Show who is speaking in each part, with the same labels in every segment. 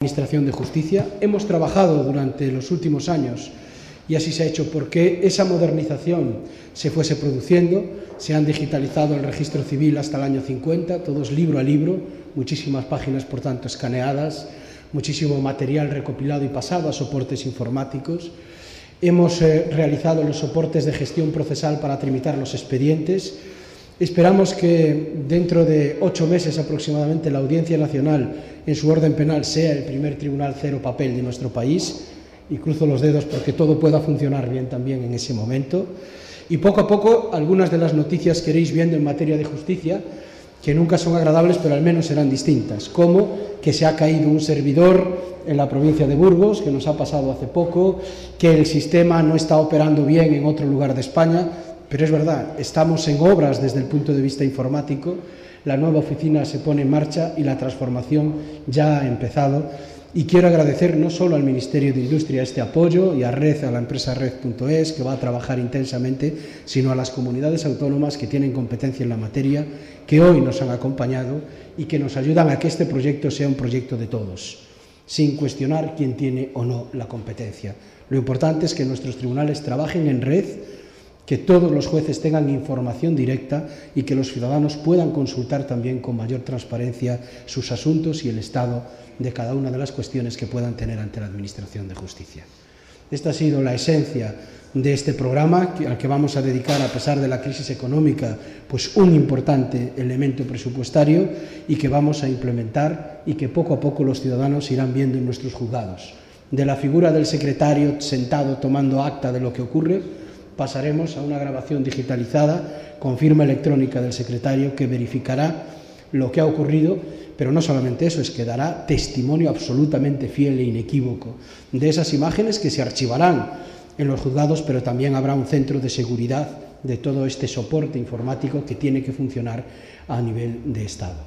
Speaker 1: Administración de Justicia. Hemos trabajado durante los últimos años, y así se ha hecho, porque esa modernización se fuese produciendo. Se han digitalizado el registro civil hasta el año 50, todos libro a libro, muchísimas páginas, por tanto, escaneadas, muchísimo material recopilado y pasado a soportes informáticos. Hemos realizado los soportes de gestión procesal para tramitar los expedientes. Esperamos que dentro de 8 meses aproximadamente la Audiencia Nacional en su orden penal sea el primer tribunal cero papel de nuestro país, y cruzo los dedos porque todo pueda funcionar bien también en ese momento. Y poco a poco algunas de las noticias que iréis viendo en materia de justicia, que nunca son agradables pero al menos serán distintas, como que se ha caído un servidor en la provincia de Burgos, que nos ha pasado hace poco, que el sistema no está operando bien en otro lugar de España. Pero es verdad, estamos en obras desde el punto de vista informático, la nueva oficina se pone en marcha y la transformación ya ha empezado. Y quiero agradecer no solo al Ministerio de Industria este apoyo y a Red, a la empresa Red.es, que va a trabajar intensamente, sino a las comunidades autónomas que tienen competencia en la materia, que hoy nos han acompañado y que nos ayudan a que este proyecto sea un proyecto de todos, sin cuestionar quién tiene o no la competencia. Lo importante es que nuestros tribunales trabajen en red, que todos los jueces tengan información directa y que los ciudadanos puedan consultar también con mayor transparencia sus asuntos y el estado de cada una de las cuestiones que puedan tener ante la Administración de Justicia. Esta ha sido la esencia de este programa, al que vamos a dedicar, a pesar de la crisis económica, pues un importante elemento presupuestario, y que vamos a implementar y que poco a poco los ciudadanos irán viendo en nuestros juzgados. De la figura del secretario sentado tomando acta de lo que ocurre, pasaremos a una grabación digitalizada con firma electrónica del secretario, que verificará lo que ha ocurrido, pero no solamente eso, es que dará testimonio absolutamente fiel e inequívoco de esas imágenes, que se archivarán en los juzgados, pero también habrá un centro de seguridad de todo este soporte informático que tiene que funcionar a nivel de Estado.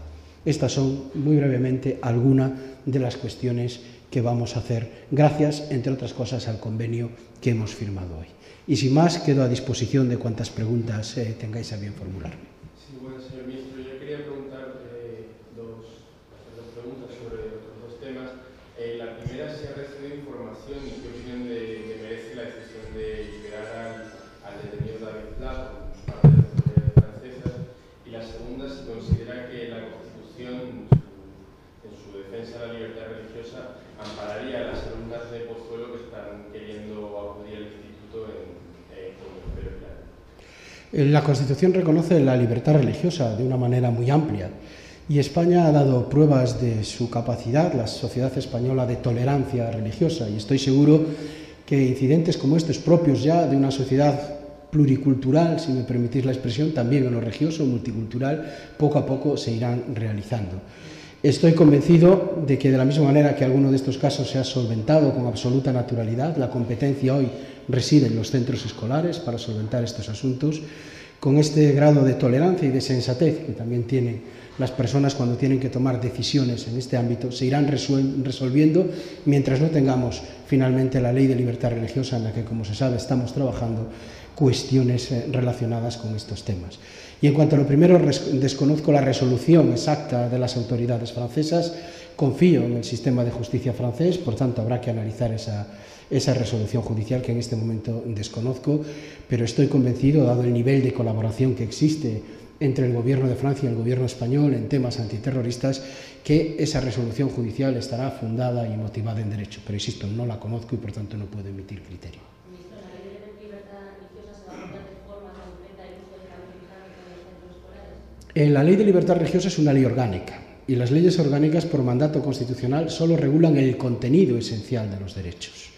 Speaker 1: Estas son, muy brevemente, algunas de las cuestiones que vamos a hacer, gracias, entre otras cosas, al convenio que hemos firmado hoy. Y sin más, quedo a disposición de cuantas preguntas tengáis a bien formularme.
Speaker 2: Sí, bueno, señor ministro, yo quería preguntar dos preguntas sobre otros dos temas. La primera, si ha recibido información y qué opinión merece la decisión de liberar al detenido David Pla por parte de las autoridades francesas. Y la segunda, si considera que la Constitución, en su defensa de la libertad religiosa, ampararía a las alumnas de Pozuelo que están queriendo acudir al instituto
Speaker 1: La Constitución reconoce la libertad religiosa de una manera muy amplia, y España ha dado pruebas de su capacidad, la sociedad española, de tolerancia religiosa, y estoy seguro que incidentes como estos, propios ya de una sociedad pluricultural, si me permitís la expresión, también en lo religioso, multicultural, poco a poco se irán realizando. Estoy convencido de que, de la misma manera que alguno de estos casos se ha solventado con absoluta naturalidad, la competencia hoy reside en los centros escolares para solventar estos asuntos, con este grado de tolerancia y de sensatez que también tienen las personas cuando tienen que tomar decisiones en este ámbito, se irán resolviendo mientras no tengamos finalmente la ley de libertad religiosa, en la que, como se sabe, estamos trabajando cuestiones relacionadas con estos temas. Y en cuanto a lo primero, desconozco la resolución exacta de las autoridades francesas, confío en el sistema de justicia francés, por tanto habrá que analizar esa resolución judicial, que en este momento desconozco, pero estoy convencido, dado el nivel de colaboración que existe entre el Gobierno de Francia y el Gobierno español en temas antiterroristas, que esa resolución judicial estará fundada y motivada en derecho. Pero insisto, no la conozco y por tanto no puedo emitir criterio. La ley de libertad religiosa es una ley orgánica, y las leyes orgánicas por mandato constitucional solo regulan el contenido esencial de los derechos.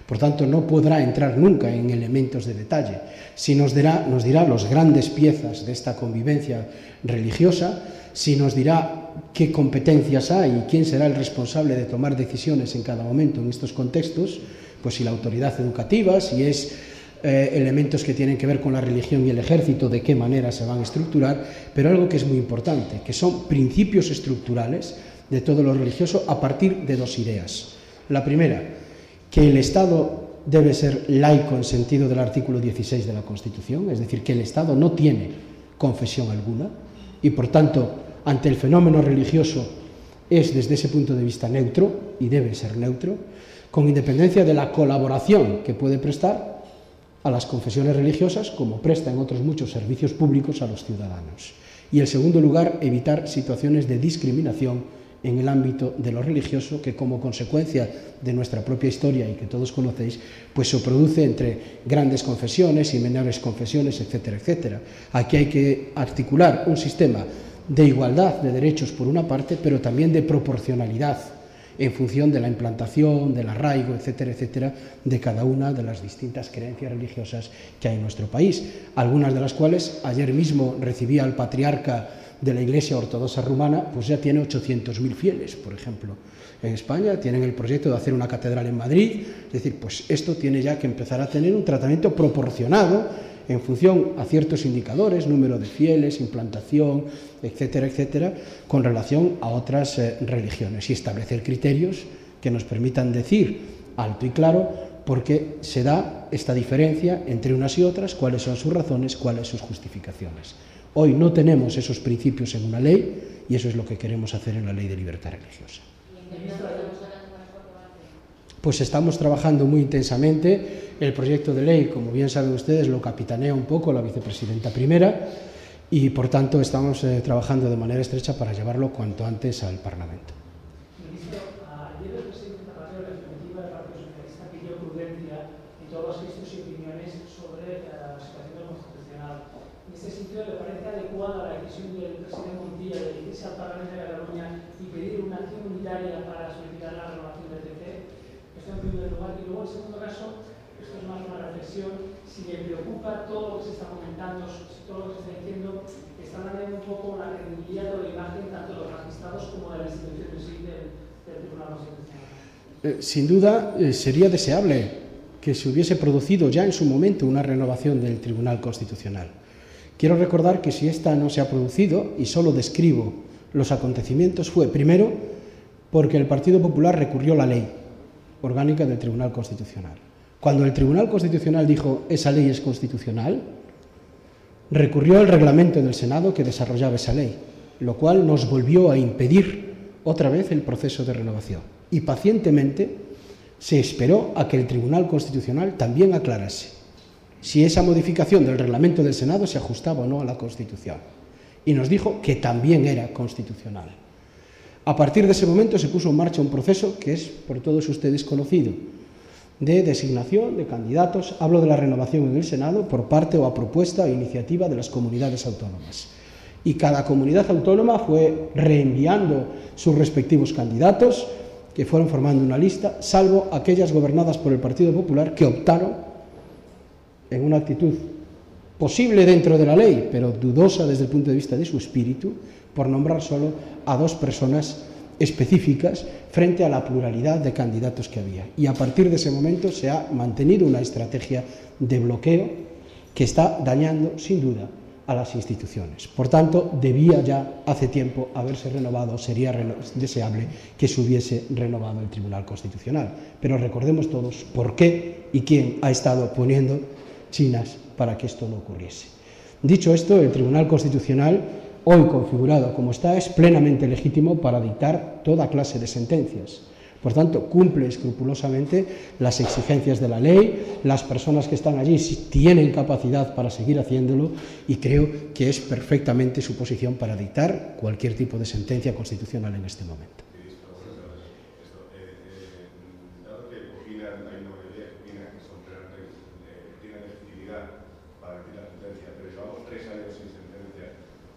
Speaker 1: Por tanto, no podrá entrar nunca en elementos de detalle. Si nos dirá las grandes piezas de esta convivencia religiosa, si nos dirá qué competencias hay y quién será el responsable de tomar decisiones en cada momento en estos contextos, pues si la autoridad educativa, si es elementos que tienen que ver con la religión y el ejército, de qué manera se van a estructurar, pero algo que es muy importante, que son principios estructurales de todo lo religioso a partir de dos ideas. La primera, que el Estado debe ser laico en sentido del artículo 16 de la Constitución, es decir, que el Estado no tiene confesión alguna y, por tanto, ante el fenómeno religioso es desde ese punto de vista neutro, y debe ser neutro, con independencia de la colaboración que puede prestar a las confesiones religiosas, como presta en otros muchos servicios públicos a los ciudadanos. Y en segundo lugar, evitar situaciones de discriminación en el ámbito de lo religioso, que como consecuencia de nuestra propia historia y que todos conocéis, pues se produce entre grandes confesiones y menores confesiones, etcétera, etcétera. Aquí hay que articular un sistema de igualdad de derechos por una parte, pero también de proporcionalidad en función de la implantación, del arraigo, etcétera, etcétera, de cada una de las distintas creencias religiosas que hay en nuestro país, algunas de las cuales ayer mismo recibía al patriarca de la Iglesia Ortodoxa Rumana, pues ya tiene 800.000 fieles, por ejemplo. En España tienen el proyecto de hacer una catedral en Madrid, es decir, pues esto tiene ya que empezar a tener un tratamiento proporcionado en función a ciertos indicadores, número de fieles, implantación, etcétera, etcétera, con relación a otras religiones, y establecer criterios que nos permitan decir alto y claro por qué se da esta diferencia entre unas y otras, cuáles son sus razones, cuáles sus justificaciones. Hoy no tenemos esos principios en una ley, y eso es lo que queremos hacer en la Ley de Libertad Religiosa. Pues estamos trabajando muy intensamente. El proyecto de ley, como bien saben ustedes, lo capitanea un poco la vicepresidenta primera, y por tanto estamos trabajando de manera estrecha para llevarlo cuanto antes al Parlamento.
Speaker 3: Ministro, ayer el presidente Zapatero, en definitiva del Partido Socialista, pidió prudencia en todos los gestos y opiniones sobre la situación constitucional. En este sentido, ¿le parece adecuada la decisión del presidente Montilla de dirigirse al Parlamento de Cataluña y pedir una acción unitaria para solicitar la renovación del TC? Esto en primer lugar. Y luego, en segundo caso, esto es más una reflexión, si le preocupa todo lo que se está comentando, todo lo que se está diciendo, que está dañando un poco la credibilidad o la imagen tanto de los magistrados como de la institución en sí del Tribunal Constitucional.
Speaker 1: Sin duda, sería deseable que se hubiese producido ya en su momento una renovación del Tribunal Constitucional. Quiero recordar que si esta no se ha producido, y solo describo los acontecimientos, fue primero porque el Partido Popular recurrió la ley orgánica del Tribunal Constitucional. Cuando el Tribunal Constitucional dijo esa ley es constitucional, recurrió al reglamento del Senado que desarrollaba esa ley, lo cual nos volvió a impedir otra vez el proceso de renovación. Y pacientemente se esperó a que el Tribunal Constitucional también aclarase si esa modificación del reglamento del Senado se ajustaba o no a la Constitución. Y nos dijo que también era constitucional. A partir de ese momento se puso en marcha un proceso que es por todos ustedes conocido, de designación de candidatos. Hablo de la renovación en el Senado por parte o a propuesta o iniciativa de las comunidades autónomas. Y cada comunidad autónoma fue reenviando sus respectivos candidatos, que fueron formando una lista, salvo aquellas gobernadas por el Partido Popular que optaron, en una actitud posible dentro de la ley, pero dudosa desde el punto de vista de su espíritu, por nombrar solo a dos personas específicas frente a la pluralidad de candidatos que había. Y a partir de ese momento se ha mantenido una estrategia de bloqueo que está dañando, sin duda, a las instituciones. Por tanto, debía ya hace tiempo haberse renovado, sería deseable que se hubiese renovado el Tribunal Constitucional. Pero recordemos todos por qué y quién ha estado poniendo chinas para que esto no ocurriese. Dicho esto, el Tribunal Constitucional, hoy configurado como está, es plenamente legítimo para dictar toda clase de sentencias. Por tanto, cumple escrupulosamente las exigencias de la ley, las personas que están allí tienen capacidad para seguir haciéndolo, y creo que es perfectamente su posición para dictar cualquier tipo de sentencia constitucional en este momento.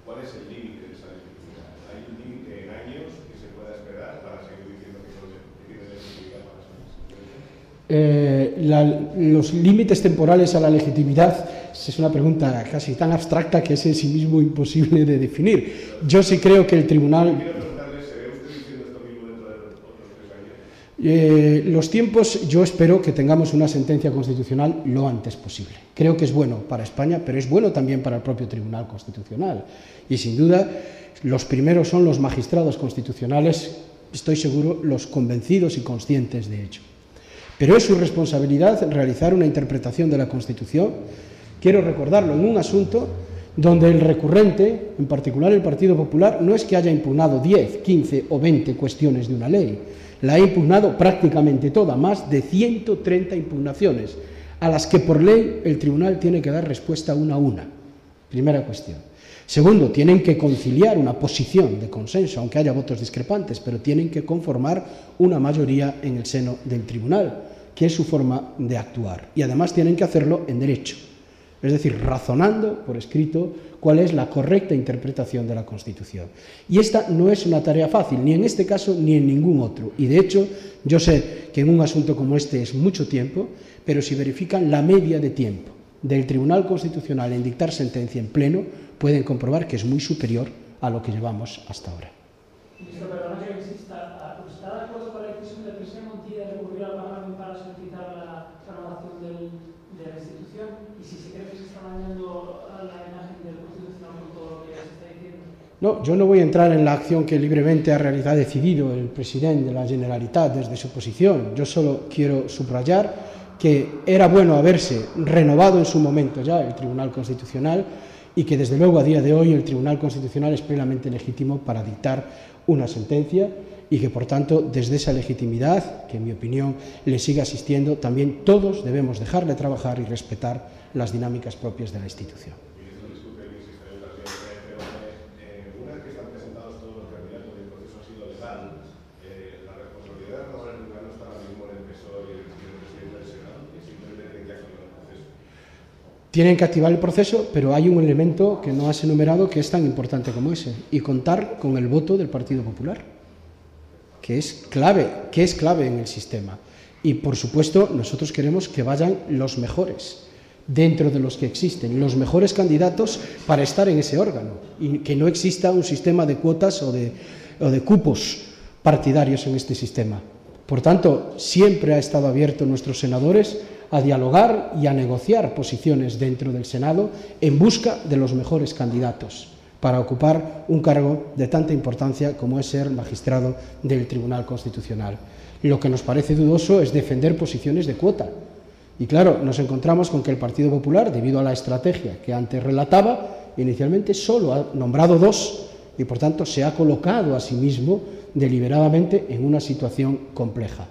Speaker 4: ¿Cuál es el límite de esa legitimidad? ¿Hay un límite en años que se pueda esperar para seguir diciendo que no tiene legitimidad para esa legitimidad?
Speaker 1: Los límites temporales a la legitimidad es una pregunta casi tan abstracta que es en sí mismo imposible de definir. Yo sí creo que el tribunal...
Speaker 4: Quiero preguntarle, ¿se ve usted diciendo esto mismo dentro de otros 3 años?
Speaker 1: Los tiempos, yo espero que tengamos una sentencia constitucional lo antes posible. Creo que es bueno para España, pero es bueno también para el propio Tribunal Constitucional. Y sin duda, los primeros son los magistrados constitucionales, estoy seguro, los convencidos y conscientes de ello. Pero es su responsabilidad realizar una interpretación de la Constitución. Quiero recordarlo en un asunto donde el recurrente, en particular el Partido Popular, no es que haya impugnado 10, 15 o 20 cuestiones de una ley, la ha impugnado prácticamente toda, más de 130 impugnaciones, a las que por ley el tribunal tiene que dar respuesta una a una. Primera cuestión. Segundo, tienen que conciliar una posición de consenso, aunque haya votos discrepantes, pero tienen que conformar una mayoría en el seno del tribunal, que es su forma de actuar. Y además tienen que hacerlo en derecho, es decir, razonando por escrito cuál es la correcta interpretación de la Constitución. Y esta no es una tarea fácil, ni en este caso ni en ningún otro. Y de hecho, yo sé que en un asunto como este es mucho tiempo, pero si verifican la media de tiempo del Tribunal Constitucional en dictar sentencia en pleno, pueden comprobar que es muy superior a lo que llevamos hasta ahora.
Speaker 3: Ministro, perdona que insista, ¿está de acuerdo con la decisión del presidente Montilla de recurrir al Parlamento para solicitar la renovación de la institución? Y si se cree que se está dañando a la imagen del Constitucional con todo lo que se está diciendo.
Speaker 1: No, yo no voy a entrar en la acción que libremente ha decidido el presidente de la Generalitat desde su posición. Yo solo quiero subrayar que era bueno haberse renovado en su momento ya el Tribunal Constitucional y que desde luego a día de hoy el Tribunal Constitucional es plenamente legítimo para dictar una sentencia y que por tanto desde esa legitimidad, que en mi opinión le sigue asistiendo, también todos debemos dejarle trabajar y respetar las dinámicas propias de la institución.
Speaker 4: Una vez que están presentados todos los candidatos y el proceso ha sido legal, la responsabilidad de renovar el tribunal no está ahora mismo en el PSOE y el presidente del Senado, que simplemente tienen que activar el proceso.
Speaker 1: Tienen que activar el proceso, pero hay un elemento que no has enumerado que es tan importante como ese, y contar con el voto del Partido Popular, que es clave en el sistema. Y por supuesto nosotros queremos que vayan los mejores dentro de los que existen, los mejores candidatos para estar en ese órgano, y que no exista un sistema de cuotas o de cupos partidarios en este sistema. Por tanto, siempre ha estado abierto nuestros senadores a dialogar y a negociar posiciones dentro del Senado en busca de los mejores candidatos para ocupar un cargo de tanta importancia como es ser magistrado del Tribunal Constitucional. Lo que nos parece dudoso es defender posiciones de cuota. Y claro, nos encontramos con que el Partido Popular, debido a la estrategia que antes relataba, inicialmente solo ha nombrado 2 y por tanto se ha colocado a sí mismo deliberadamente en una situación compleja,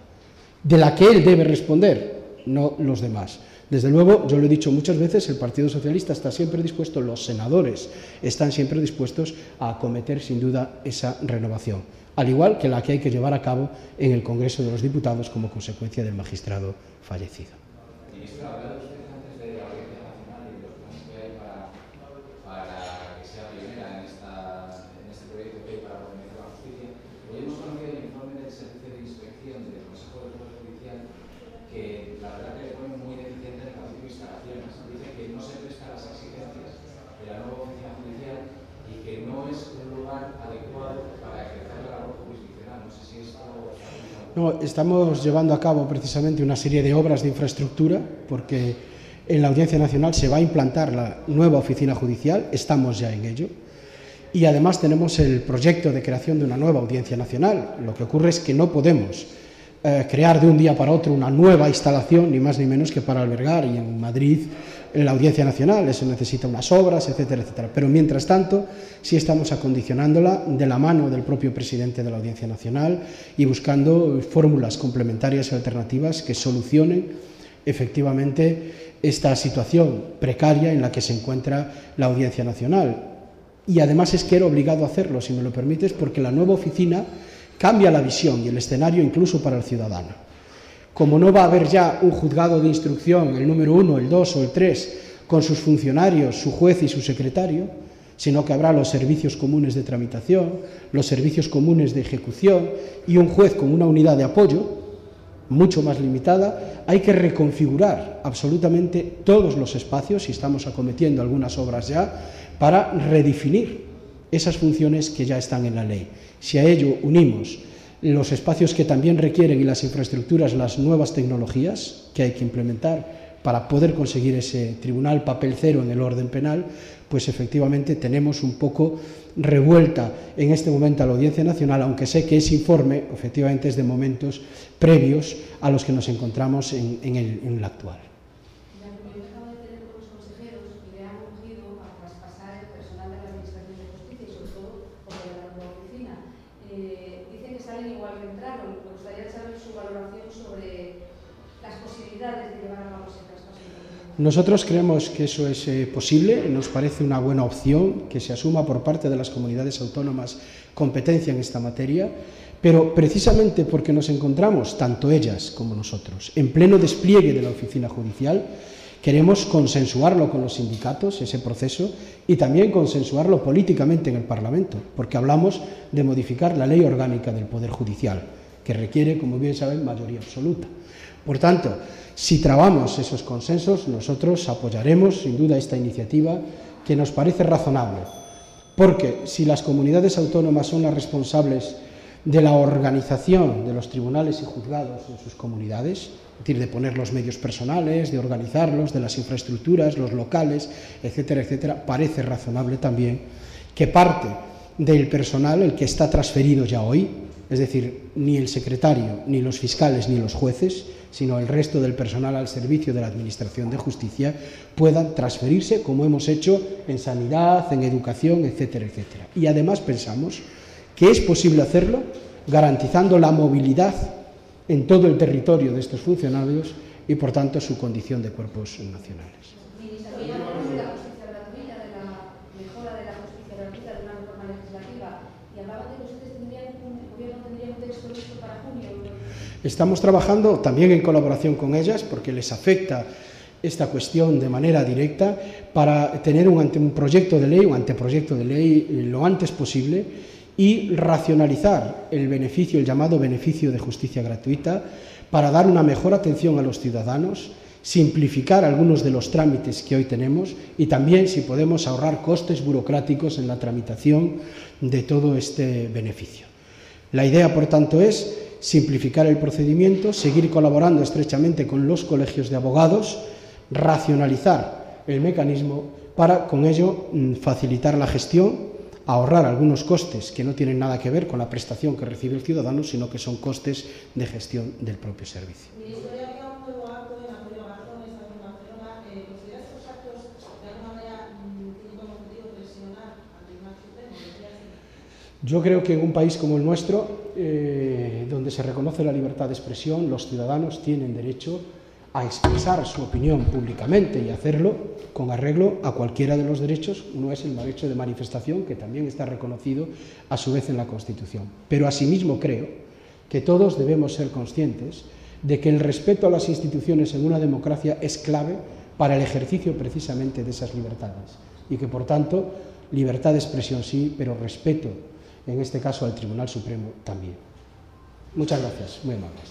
Speaker 1: de la que él debe responder, no los demás. Desde luego, yo lo he dicho muchas veces, el Partido Socialista está siempre dispuesto, los senadores están siempre dispuestos a acometer sin duda esa renovación, al igual que la que hay que llevar a cabo en el Congreso de los Diputados como consecuencia del magistrado fallecido.
Speaker 5: Ministro, ha hablado usted antes de la Audiencia Nacional y de los planes que hay para que sea pionera en este proyecto que hay para organizar la justicia. Hoy hemos conocido el informe del Servicio de Inspección del Consejo del Poder Judicial que la verdad que le pone muy deficiente en el capítulo de instalaciones. Dice que no se presta las exigencias de la nueva oficina judicial y que no es un lugar adecuado para ejercer la labor jurisdiccional. No sé si esto...
Speaker 1: No, estamos llevando a cabo precisamente una serie de obras de infraestructura porque en la Audiencia Nacional se va a implantar la nueva oficina judicial, estamos ya en ello, y además tenemos el proyecto de creación de una nueva Audiencia Nacional. Lo que ocurre es que no podemos crear de un día para otro una nueva instalación, ni más ni menos que para albergar, y en Madrid, en la Audiencia Nacional, eso necesita unas obras, etcétera, etcétera. Pero mientras tanto, sí estamos acondicionándola de la mano del propio presidente de la Audiencia Nacional y buscando fórmulas complementarias y alternativas que solucionen efectivamente esta situación precaria en la que se encuentra la Audiencia Nacional. Y además es que era obligado a hacerlo, si me lo permites, porque la nueva oficina cambia la visión y el escenario incluso para el ciudadano. Como no va a haber ya un juzgado de instrucción, el número 1, el 2 o el 3, con sus funcionarios, su juez y su secretario, sino que habrá los servicios comunes de tramitación, los servicios comunes de ejecución y un juez con una unidad de apoyo mucho más limitada, hay que reconfigurar absolutamente todos los espacios, y estamos acometiendo algunas obras ya, para redefinir esas funciones que ya están en la ley. Si a ello unimos los espacios que también requieren y las infraestructuras, las nuevas tecnologías que hay que implementar para poder conseguir ese tribunal papel cero en el orden penal, pues efectivamente tenemos un poco revuelta en este momento a la Audiencia Nacional, aunque sé que ese informe efectivamente es de momentos previos a los que nos encontramos en la actual.
Speaker 6: La comunidad acaba de tener con los consejeros y le han urgido a traspasar información sobre las posibilidades de llevar a cabo ese traspaso?
Speaker 1: Nosotros creemos que eso es posible, nos parece una buena opción que se asuma por parte de las comunidades autónomas competencia en esta materia, pero precisamente porque nos encontramos, tanto ellas como nosotros, en pleno despliegue de la oficina judicial, queremos consensuarlo con los sindicatos, ese proceso, y también consensuarlo políticamente en el Parlamento, porque hablamos de modificar la ley orgánica del Poder Judicial, que requiere, como bien saben, mayoría absoluta. Por tanto, si trabamos esos consensos, nosotros apoyaremos sin duda esta iniciativa que nos parece razonable, porque si las comunidades autónomas son las responsables de la organización de los tribunales y juzgados en sus comunidades, es decir, de poner los medios personales, de organizarlos, de las infraestructuras, los locales, etcétera, etcétera, parece razonable también que parte del personal, el que está transferido ya hoy, es decir, ni el secretario, ni los fiscales, ni los jueces, sino el resto del personal al servicio de la Administración de Justicia, puedan transferirse, como hemos hecho en sanidad, en educación, etcétera, etcétera. Y además pensamos que es posible hacerlo garantizando la movilidad en todo el territorio de estos funcionarios y, por tanto, su condición de cuerpos nacionales.
Speaker 6: También hablamos de la justicia gratuita, de la mejora de la justicia gratuita de una reforma legislativa, y hablaban de que ustedes el gobierno tendría un texto listo para junio.
Speaker 1: Estamos trabajando también en colaboración con ellas, porque les afecta esta cuestión de manera directa, para tener un proyecto de ley, un anteproyecto de ley lo antes posible, y racionalizar el beneficio, el llamado beneficio de justicia gratuita, para dar una mejor atención a los ciudadanos, simplificar algunos de los trámites que hoy tenemos y también, si podemos, ahorrar costes burocráticos en la tramitación de todo este beneficio. La idea, por tanto, es simplificar el procedimiento, seguir colaborando estrechamente con los colegios de abogados, racionalizar el mecanismo para, con ello, facilitar la gestión, ahorrar algunos costes que no tienen nada que ver con la prestación que recibe el ciudadano, sino que son costes de gestión del propio servicio.
Speaker 7: Ministro, ya había un nuevo acto en Antonio Garzón, en Barcelona. ¿Considera estos actos de alguna manera tienen como objetivo presionar al Tribunal Supremo?
Speaker 1: Yo creo que en un país como el nuestro, donde se reconoce la libertad de expresión, los ciudadanos tienen derecho a expresar su opinión públicamente y hacerlo con arreglo a cualquiera de los derechos. Uno es el derecho de manifestación, que también está reconocido a su vez en la Constitución. Pero asimismo creo que todos debemos ser conscientes de que el respeto a las instituciones en una democracia es clave para el ejercicio precisamente de esas libertades y que, por tanto, libertad de expresión sí, pero respeto, en este caso al Tribunal Supremo, también. Muchas gracias, muy amables.